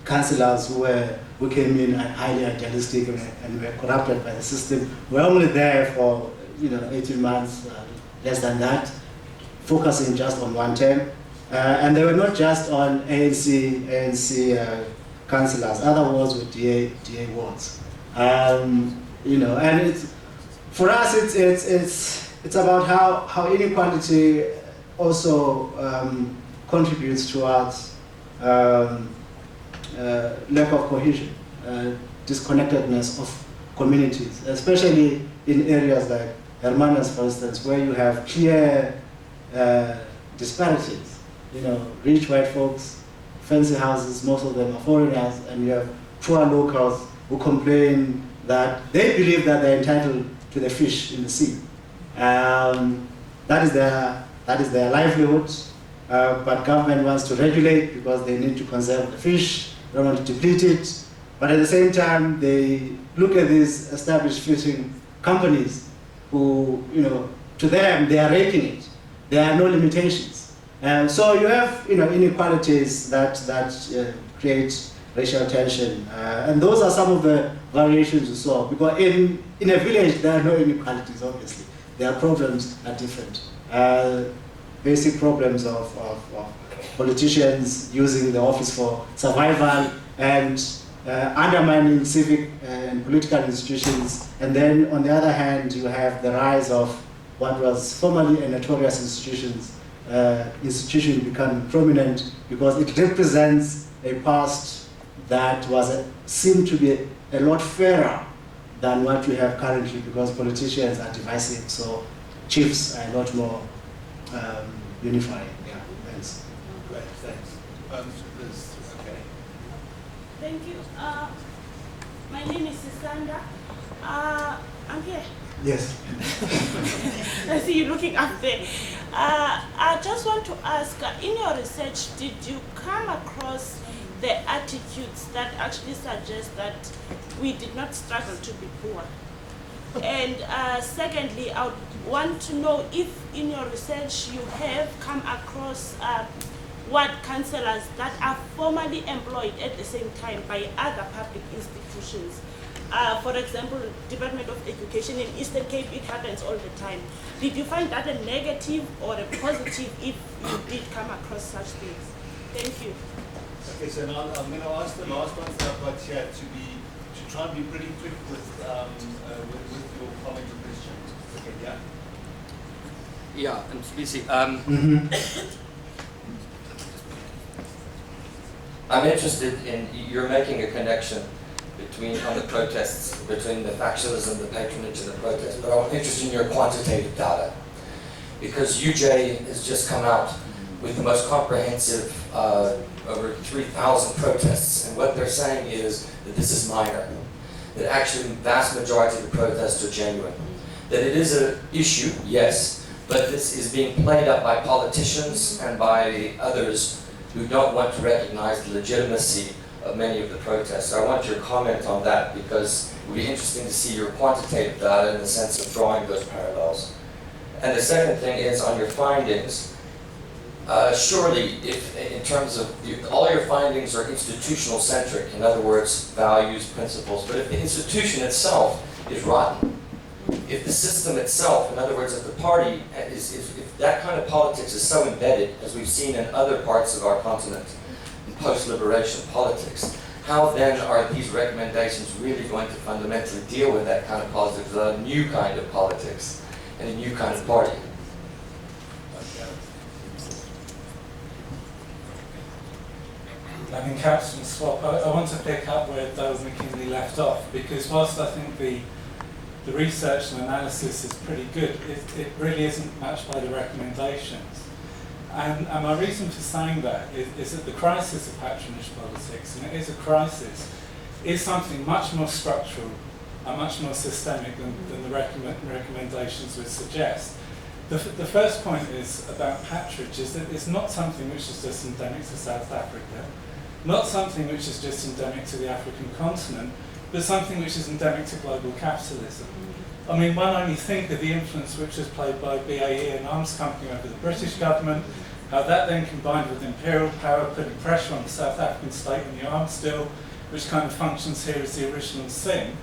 councillors who came in highly idealistic and were corrupted by the system, were only there for 18 months, less than that, focusing just on one term. And they were not just on ANC councillors, other wards were DA wards. And for us it's about how inequality also contributes towards lack of cohesion, disconnectedness of communities, especially in areas like Hermanus, for instance, where you have clear disparities. Rich white folks, fancy houses, most of them are foreigners, and you have poor locals who complain that they believe that they're entitled to the fish in the sea. That is their livelihood, but government wants to regulate because they need to conserve the fish, they don't want to deplete it. But at the same time, they look at these established fishing companies who, to them, they are raking it. There are no limitations. So you have, inequalities that create racial tension. And those are some of the variations you saw. Because in a village, there are no inequalities, obviously. Their problems are different. Basic problems of politicians using the office for survival and undermining civic and political institutions. And then on the other hand, you have the rise of what was formerly a notorious institution becoming prominent because it represents a past that seemed to be a lot fairer than what we have currently, because politicians are divisive, so chiefs are a lot more unifying. Yeah, thanks. Great, thanks. Okay. Thank you. My name is Sisanda. I'm here. Yes. I see you looking up there. I just want to ask, in your research, did you come across the attitudes that actually suggest that we did not struggle to be poor? And secondly, I would want to know if in your research you have come across what councillors that are formally employed at the same time by other public institutions. For example, Department of Education in Eastern Cape, it happens all the time. Did you find that a negative or a positive if you did come across such things? Thank you. Okay, so now I'm going to ask the last ones that I've got here to try and be pretty quick with your comment or question. Okay, yeah. Yeah, Mcebisi. I'm interested in, you're making a connection on the protests, between the factionalism, the patronage, and the protests, but I'm interested in your quantitative data. Because UJ has just come out with the most comprehensive, over 3,000 protests, and what they're saying is that this is minor, that actually the vast majority of the protests are genuine, that it is an issue, yes, but this is being played up by politicians and by others who don't want to recognize the legitimacy of many of the protests. So I want your comment on that, because it would be interesting to see your quantitative data in the sense of drawing those parallels. And the second thing is on your findings. Surely, if in terms of all your findings are institutional centric, in other words, values, principles, but if the institution itself is rotten, if the system itself, in other words, if the party if that kind of politics is so embedded, as we've seen in other parts of our continent, in post-liberation politics, how then are these recommendations really going to fundamentally deal with that kind of politics, with a new kind of politics and a new kind of party? I mean, Couch and SWOP, I want to pick up where Dales McKinley left off, because whilst I think the research and analysis is pretty good, it really isn't matched by the recommendations. And my reason for saying that is that the crisis of patronage politics, and it is a crisis, is something much more structural and much more systemic than the recommendations would suggest. The first point is about patronage is that it's not something which is just endemic to South Africa, not something which is just endemic to the African continent, but something which is endemic to global capitalism. I mean, one only think of the influence which is played by BAE, an arms company, over the British government, How that then combined with imperial power putting pressure on the South African state and the arms deal, which kind of functions here as the original sin,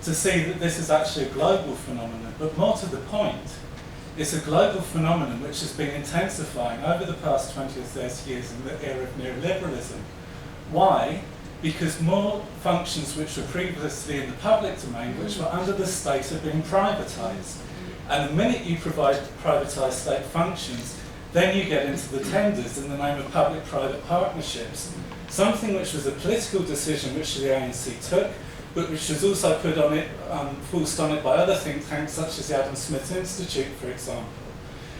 to see that this is actually a global phenomenon. But more to the point, it's a global phenomenon which has been intensifying over the past 20 or 30 years in the era of neoliberalism. Why? Because more functions which were previously in the public domain, which were under the state, are being privatised. And the minute you provide privatised state functions, then you get into the tenders in the name of public-private partnerships. Something which was a political decision which the ANC took, but which was also put on it, forced on it by other think tanks such as the Adam Smith Institute, for example.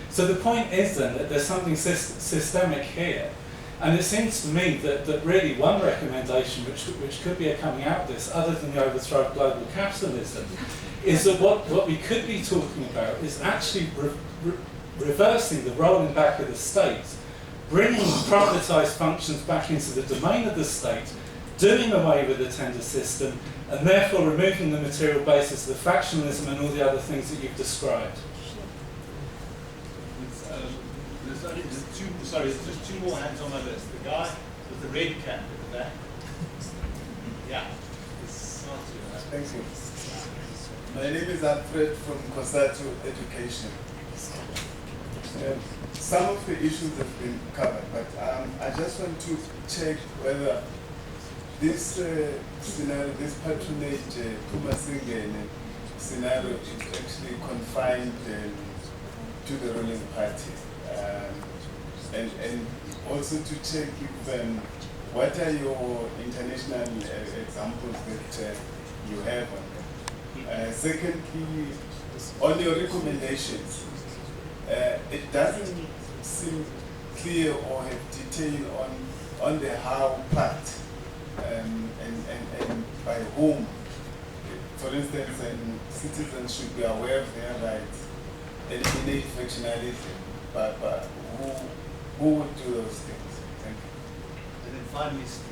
So the point is then that there's something systemic here. And it seems to me that really one recommendation which could be coming out of this, other than the overthrow of global capitalism, is that what we could be talking about is actually reversing the rolling back of the state, bringing privatised functions back into the domain of the state, doing away with the tender system, and therefore removing the material basis of the factionalism and all the other things that you've described. There's just two more hands on my list. The guy with the red cap at the back. Yeah. It's not too bad. Thank you. My name is Alfred from Kosatu Education. Some of the issues have been covered, but I just want to check whether this scenario, this patronage Kumasingene scenario is actually confined to the ruling party. And also to check if, what are your international examples that you have on them. Secondly, on your recommendations, it doesn't seem clear or have detail on the how part and by whom. For instance, citizens should be aware of their rights, eliminate factionalism, but who would do those things? Thank you. And then finally, Steve.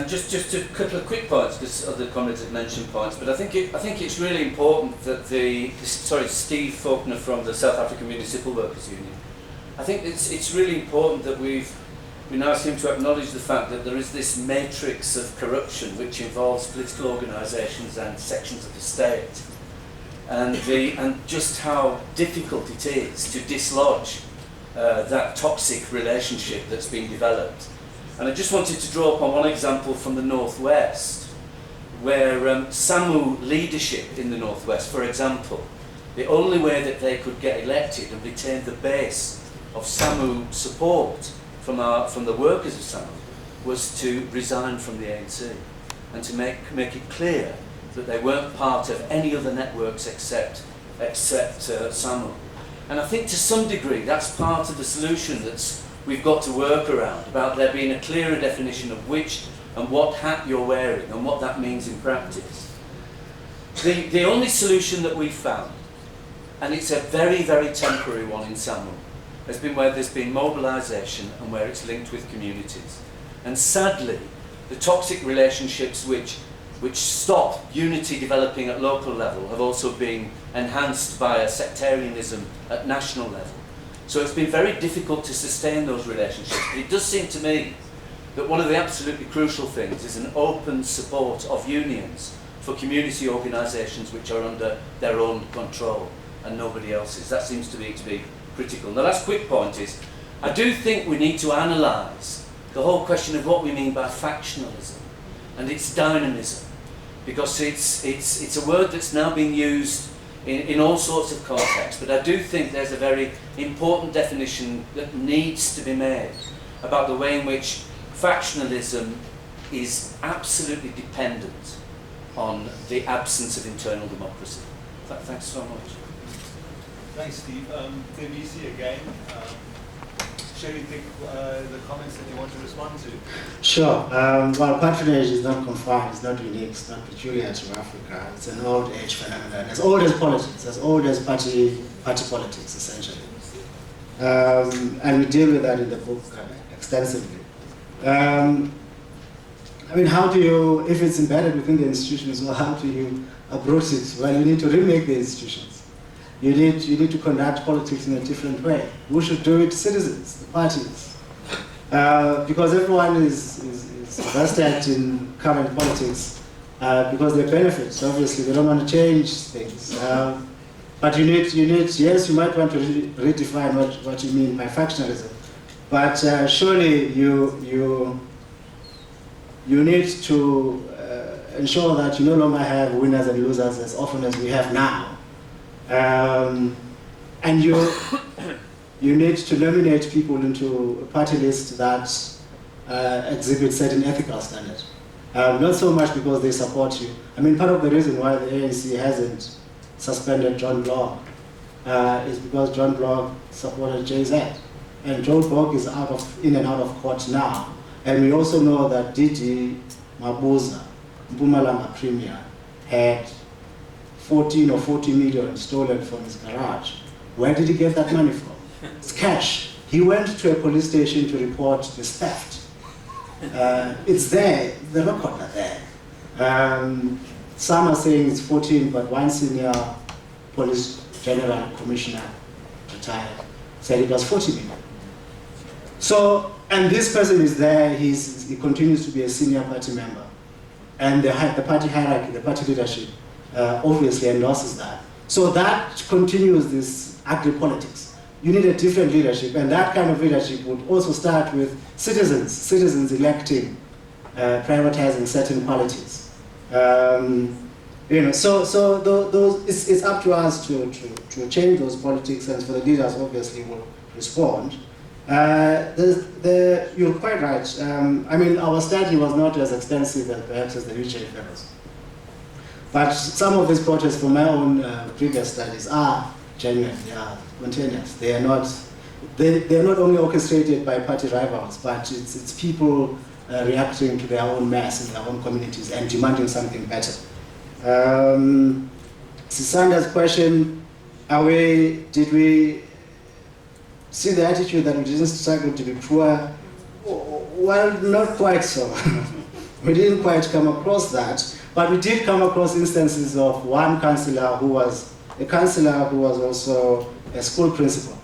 Just a couple of quick points, because other comments have mentioned points, but I think it's really important that Steve Faulkner from the South African Municipal Workers Union. I think it's really important that we now seem to acknowledge the fact that there is this matrix of corruption which involves political organisations and sections of the state, and just how difficult it is to dislodge that toxic relationship that's been developed. And I just wanted to draw upon one example from the Northwest, where SAMU leadership in the Northwest, for example, the only way that they could get elected and retain the base of SAMU support from the workers of SAMU was to resign from the ANC and to make it clear that they weren't part of any other networks except SAMU. And I think to some degree that's part of the solution we've got to work around, about there being a clearer definition of which and what hat you're wearing and what that means in practice. The only solution that we've found, and it's a very, very temporary one in SAMU, has been where there's been mobilisation and where it's linked with communities. And sadly, the toxic relationships which stop unity developing at local level have also been enhanced by a sectarianism at national level. So it's been very difficult to sustain those relationships. But it does seem to me that one of the absolutely crucial things is an open support of unions for community organisations which are under their own control and nobody else's. That seems to me to be critical. And the last quick point is, I do think we need to analyse the whole question of what we mean by factionalism and its dynamism, because it's a word that's now being used in all sorts of contexts, but I do think there's a very important definition that needs to be made about the way in which factionalism is absolutely dependent on the absence of internal democracy. Thanks so much. Thanks, Steve. Mcebisi again. Shall we pick the comments that you want to respond to? Sure. Well, patronage is not confined, it's not unique, it's not peculiar to Africa. It's an old age phenomenon, as old as politics, as old as party politics, essentially. And we deal with that in the book extensively. I mean, how do you, if it's embedded within the institutions, well, how do you approach it? Well, you need to remake the institutions. you need to conduct politics in a different way. Who should do it? Citizens, the parties. Because everyone is vested in current politics because they benefit. So obviously, they don't want to change things. But you need, yes, you might want to redefine what you mean by factionalism. But surely you need to ensure that you no longer have winners and losers as often as we have now. And you need to nominate people into a party list that exhibit certain ethical standards. Not so much because they support you. I mean, part of the reason why the ANC hasn't suspended John Block is because John Block supported JZ. And John Block is in and out of court now. And we also know that DG Mabuza, Mpumalanga Premier, had 14 or 40 million stolen from his garage. Where did he get that money from? It's cash. He went to a police station to report this theft. It's there, the record are there. Some are saying it's 14, but one senior police general commissioner, retired, said it was 40 million. So, and this person is there, he continues to be a senior party member. And the party hierarchy, the party leadership, obviously endorses that. So that continues this ugly politics. You need a different leadership, and that kind of leadership would also start with citizens electing, privatizing certain qualities. So those, it's up to us to change those politics, and for the leaders obviously will respond. You're quite right. I mean, our study was not as extensive as perhaps as the UJ fellows. But some of these protests from my own previous studies are genuine, they are spontaneous. They are not only orchestrated by party rivals, but it's people reacting to their own mess in their own communities and demanding something better. Sisanda's question, did we see the attitude that we didn't struggle to be poor? Well, not quite so. We didn't quite come across that, but we did come across instances of one councillor who was also a school principal.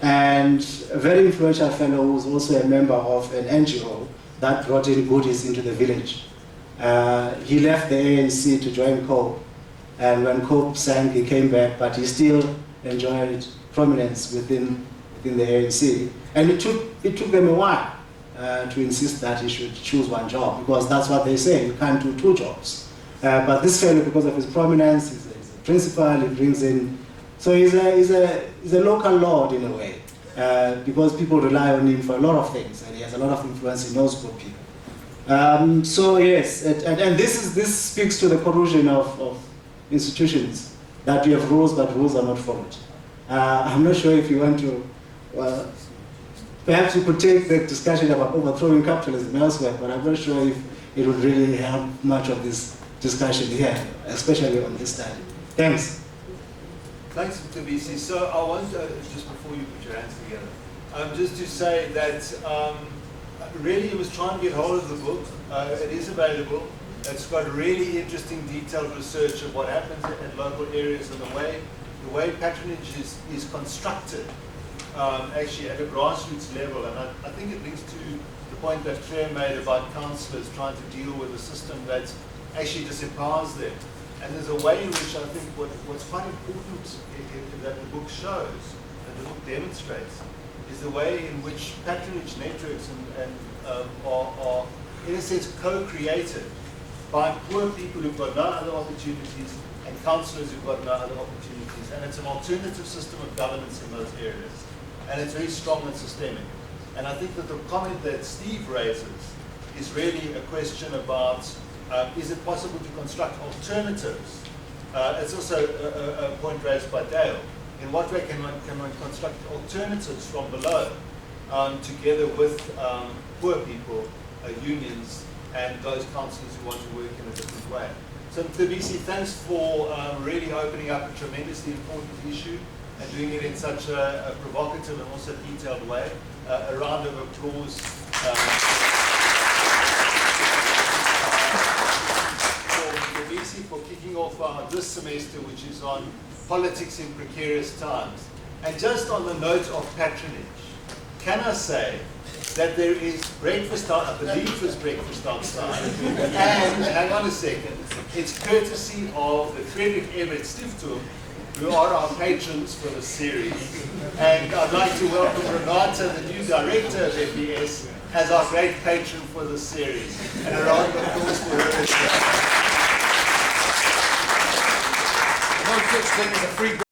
And a very influential fellow who was also a member of an NGO that brought in goodies into the village. He left the ANC to join COPE, and when COPE sank, he came back, but he still enjoyed prominence within the ANC. And it took them a while to insist that he should choose one job, because that's what they say, you can't do two jobs. But this fellow, because of his prominence, he's a principal, he brings in, so he's a local lord in a way, because people rely on him for a lot of things, and he has a lot of influence, he knows good people. So yes, and this speaks to the corrosion of institutions, that we have rules, but rules are not followed. I'm not sure if you want to, perhaps we could take the discussion about overthrowing capitalism elsewhere, but I'm not sure if it would really help much of this discussion here, especially on this study. Thanks. Thanks, Mcebisi. So I want just before you put your hands together, just to say that really you must try and get hold of the book. It is available. It's got really interesting detailed research of what happens in local areas and the way patronage is constructed actually at a grassroots level. And I think it links to the point that Claire made about councillors trying to deal with a system that actually disempowers them. And there's a way in which I think what's quite important that the book shows, that the book demonstrates, is the way in which patronage networks are in a sense co-created by poor people who've got no other opportunities and councillors who've got no other opportunities. And it's an alternative system of governance in those areas. And it's very strong and systemic. And I think that the comment that Steve raises is really a question about is it possible to construct alternatives? It's also a point raised by Dale. In what way can one construct alternatives from below together with poor people, unions, and those councillors who want to work in a different way? So Mcebisi, thanks for really opening up a tremendously important issue and doing it in such a provocative and also detailed way. A round of applause for Mcebisi for kicking off this semester, which is on politics in precarious times. And just on the note of patronage, can I say that there is breakfast out, I believe there's breakfast outside, and hang on a second, it's courtesy of the Frederick Everett Stiftung, who are our patrons for the series. And I'd like to welcome Renata, the new director of FBS, as our great patron for the series. And a round of applause for her as well. No such thing as a free